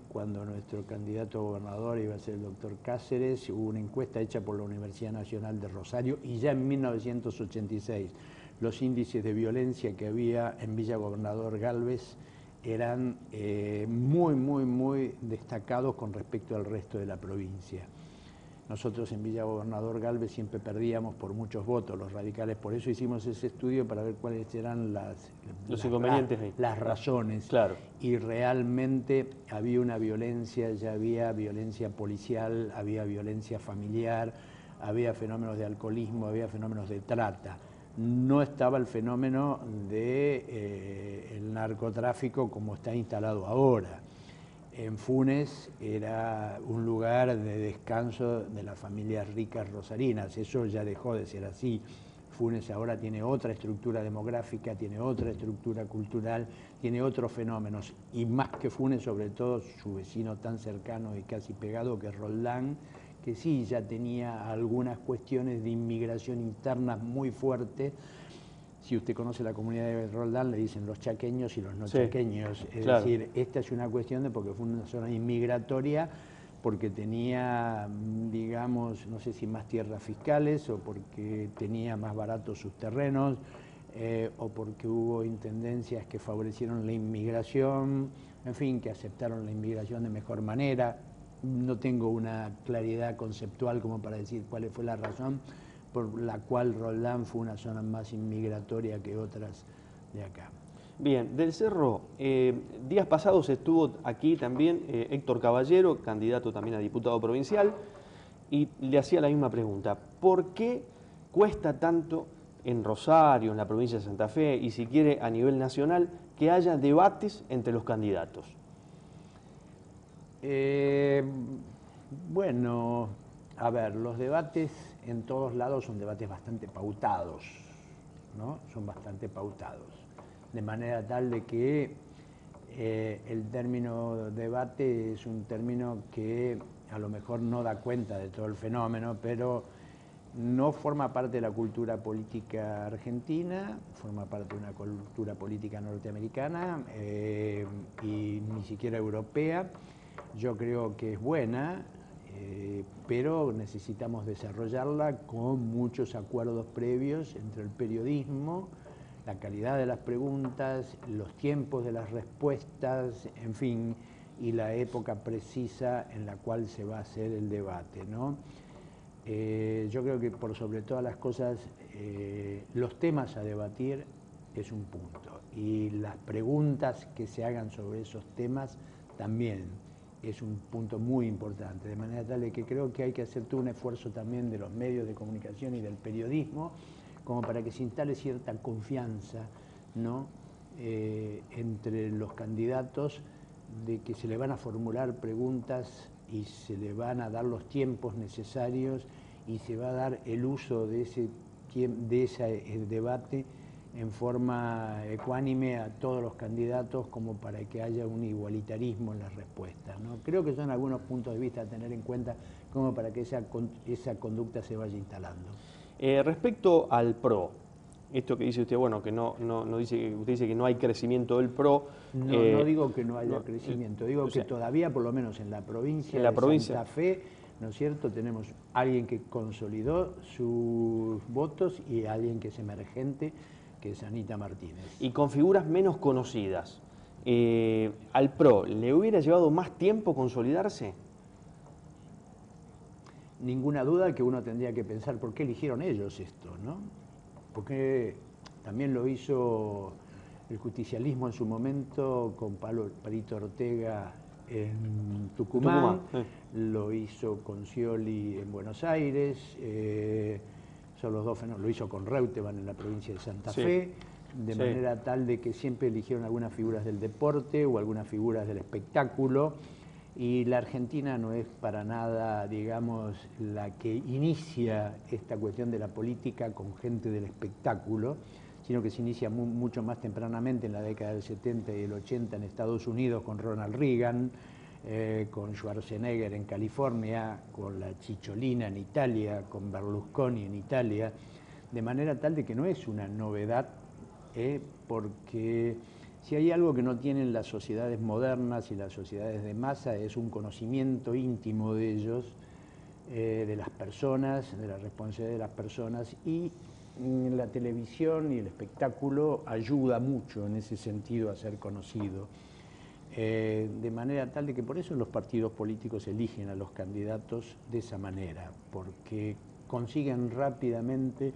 cuando nuestro candidato a gobernador iba a ser el doctor Cáceres. Hubo una encuesta hecha por la Universidad Nacional de Rosario y ya en 1986 los índices de violencia que había en Villa Gobernador Galvez eran muy destacados con respecto al resto de la provincia. Nosotros en Villa Gobernador Galvez siempre perdíamos por muchos votos, los radicales, por eso hicimos ese estudio para ver cuáles eran los inconvenientes, las razones. Claro. Y realmente había una violencia, ya había violencia policial, había violencia familiar, había fenómenos de alcoholismo, había fenómenos de trata. No estaba el fenómeno del narcotráfico como está instalado ahora. En Funes era un lugar de descanso de las familias ricas rosarinas, eso ya dejó de ser así. Funes ahora tiene otra estructura demográfica, tiene otra estructura cultural, tiene otros fenómenos, y más que Funes, sobre todo su vecino tan cercano y casi pegado que es Roldán, que sí ya tenía algunas cuestiones de inmigración interna muy fuertes. Si usted conoce la comunidad de Roldán, le dicen los chaqueños y los no chaqueños. Es decir, esta es una cuestión de porque fue una zona inmigratoria, porque tenía, digamos, no sé si más tierras fiscales o porque tenía más baratos sus terrenos, o porque hubo intendencias que favorecieron la inmigración, en fin, que aceptaron la inmigración de mejor manera. No tengo una claridad conceptual como para decir cuál fue la razón por la cual Roldán fue una zona más inmigratoria que otras de acá. Bien, del Cerro, días pasados estuvo aquí también Héctor Caballero, candidato también a diputado provincial, y le hacía la misma pregunta: ¿por qué cuesta tanto en Rosario, en la provincia de Santa Fe, y si quiere a nivel nacional, que haya debates entre los candidatos? Bueno, a ver, los debates en todos lados son debates bastante pautados, ¿no? Son bastante pautados, de manera tal de que el término debate es un término que a lo mejor no da cuenta de todo el fenómeno, pero no forma parte de la cultura política argentina, forma parte de una cultura política norteamericana y ni siquiera europea. Yo creo que es buena, pero necesitamos desarrollarla con muchos acuerdos previos entre el periodismo, la calidad de las preguntas, los tiempos de las respuestas, en fin, y la época precisa en la cual se va a hacer el debate, ¿no? Yo creo que por sobre todas las cosas, los temas a debatir es un punto, y las preguntas que se hagan sobre esos temas también es un punto muy importante, de manera tal de que creo que hay que hacer todo un esfuerzo también de los medios de comunicación y del periodismo, como para que se instale cierta confianza, ¿no? Entre los candidatos, de que se le van a formular preguntas y se le van a dar los tiempos necesarios y se va a dar el uso de ese debate en forma ecuánime a todos los candidatos, como para que haya un igualitarismo en las respuestas, ¿no? Creo que son algunos puntos de vista a tener en cuenta como para que esa conducta se vaya instalando. Respecto al PRO, esto que dice usted, bueno, que no dice, usted dice que no hay crecimiento del PRO. No digo que no haya crecimiento, digo que todavía, por lo menos en la provincia de Santa Fe, ¿no es cierto?, tenemos alguien que consolidó sus votos y alguien que es emergente, que es Anita Martínez. Y con figuras menos conocidas, ¿al PRO le hubiera llevado más tiempo consolidarse? Ninguna duda que uno tendría que pensar por qué eligieron ellos esto, ¿no? Porque también lo hizo el justicialismo en su momento con Palito Ortega en Tucumán. Lo hizo con Scioli en Buenos Aires, son los dos fenómenos, lo hizo con Reutemann en la provincia de Santa Fe, de manera tal de que siempre eligieron algunas figuras del deporte o algunas figuras del espectáculo, y la Argentina no es para nada, digamos, la que inicia esta cuestión de la política con gente del espectáculo, sino que se inicia mucho más tempranamente, en la década del 70 y el 80 en Estados Unidos, con Ronald Reagan, con Schwarzenegger en California, con la Cicciolina en Italia, con Berlusconi en Italia, de manera tal de que no es una novedad, porque si hay algo que no tienen las sociedades modernas y las sociedades de masa, es un conocimiento íntimo de ellos, de las personas, de la responsabilidad de las personas, y la televisión y el espectáculo ayuda mucho en ese sentido a ser conocido. De manera tal de que por eso los partidos políticos eligen a los candidatos de esa manera, porque consiguen rápidamente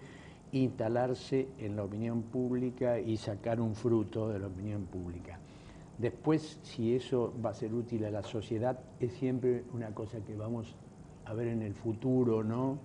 instalarse en la opinión pública y sacar un fruto de la opinión pública. Después, si eso va a ser útil a la sociedad, es siempre una cosa que vamos a ver en el futuro, ¿no?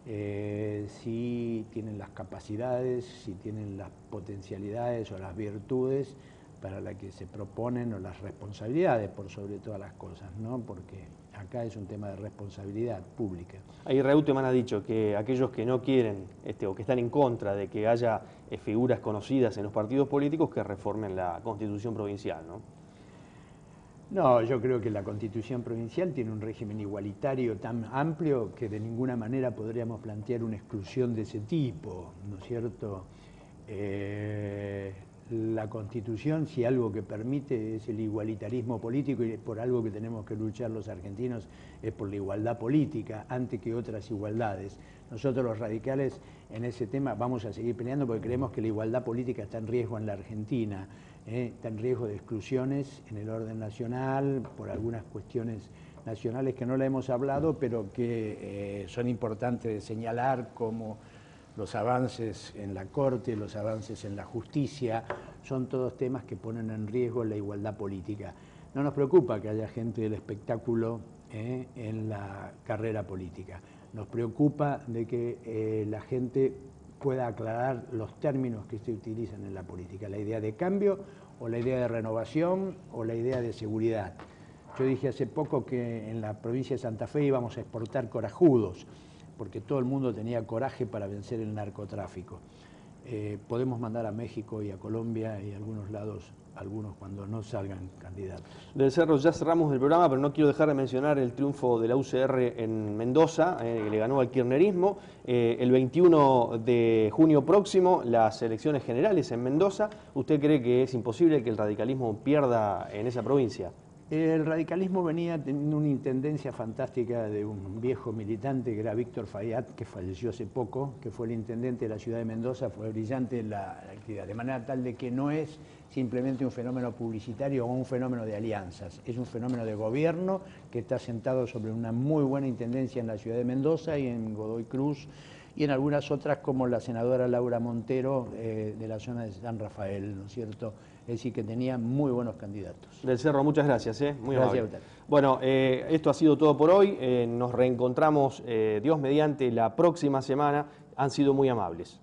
Si tienen las capacidades, si tienen las potencialidades o las virtudes para las que se proponen, o las responsabilidades por sobre todas las cosas, ¿no? Porque acá es un tema de responsabilidad pública. Ahí Reutemann ha dicho que aquellos que no quieren o que están en contra de que haya figuras conocidas en los partidos políticos, que reformen la Constitución provincial, ¿no? No, yo creo que la Constitución provincial tiene un régimen igualitario tan amplio que de ninguna manera podríamos plantear una exclusión de ese tipo, ¿no es cierto? La Constitución, si algo que permite, es el igualitarismo político, y por algo que tenemos que luchar los argentinos es por la igualdad política, antes que otras igualdades. Nosotros los radicales en ese tema vamos a seguir peleando, porque creemos que la igualdad política está en riesgo en la Argentina, está en riesgo de exclusiones en el orden nacional, por algunas cuestiones nacionales que no la hemos hablado, pero que son importantes de señalar, como los avances en la Corte, los avances en la justicia, son todos temas que ponen en riesgo la igualdad política. No nos preocupa que haya gente del espectáculo en la carrera política. Nos preocupa de que la gente pueda aclarar los términos que se utilizan en la política, la idea de cambio o la idea de renovación o la idea de seguridad. Yo dije hace poco que en la provincia de Santa Fe íbamos a exportar corajudos, porque todo el mundo tenía coraje para vencer el narcotráfico. podemos mandar a México y a Colombia y a algunos lados, algunos cuando no salgan candidatos. Del Cerro, ya cerramos el programa, pero no quiero dejar de mencionar el triunfo de la UCR en Mendoza, que le ganó al kirchnerismo. El 21 de junio próximo, las elecciones generales en Mendoza. ¿Usted cree que es imposible que el radicalismo pierda en esa provincia? El radicalismo venía teniendo una intendencia fantástica de un viejo militante que era Víctor Fayad, que falleció hace poco, que fue el intendente de la ciudad de Mendoza. Fue brillante la actividad, de manera tal de que no es simplemente un fenómeno publicitario o un fenómeno de alianzas, es un fenómeno de gobierno que está sentado sobre una muy buena intendencia en la ciudad de Mendoza y en Godoy Cruz y en algunas otras como la senadora Laura Montero de la zona de San Rafael, ¿no es cierto? Es decir, que tenía muy buenos candidatos. Del Cerro, muchas gracias, muy gracias amable. Bueno, esto ha sido todo por hoy. Nos reencontramos, Dios mediante, la próxima semana. Han sido muy amables.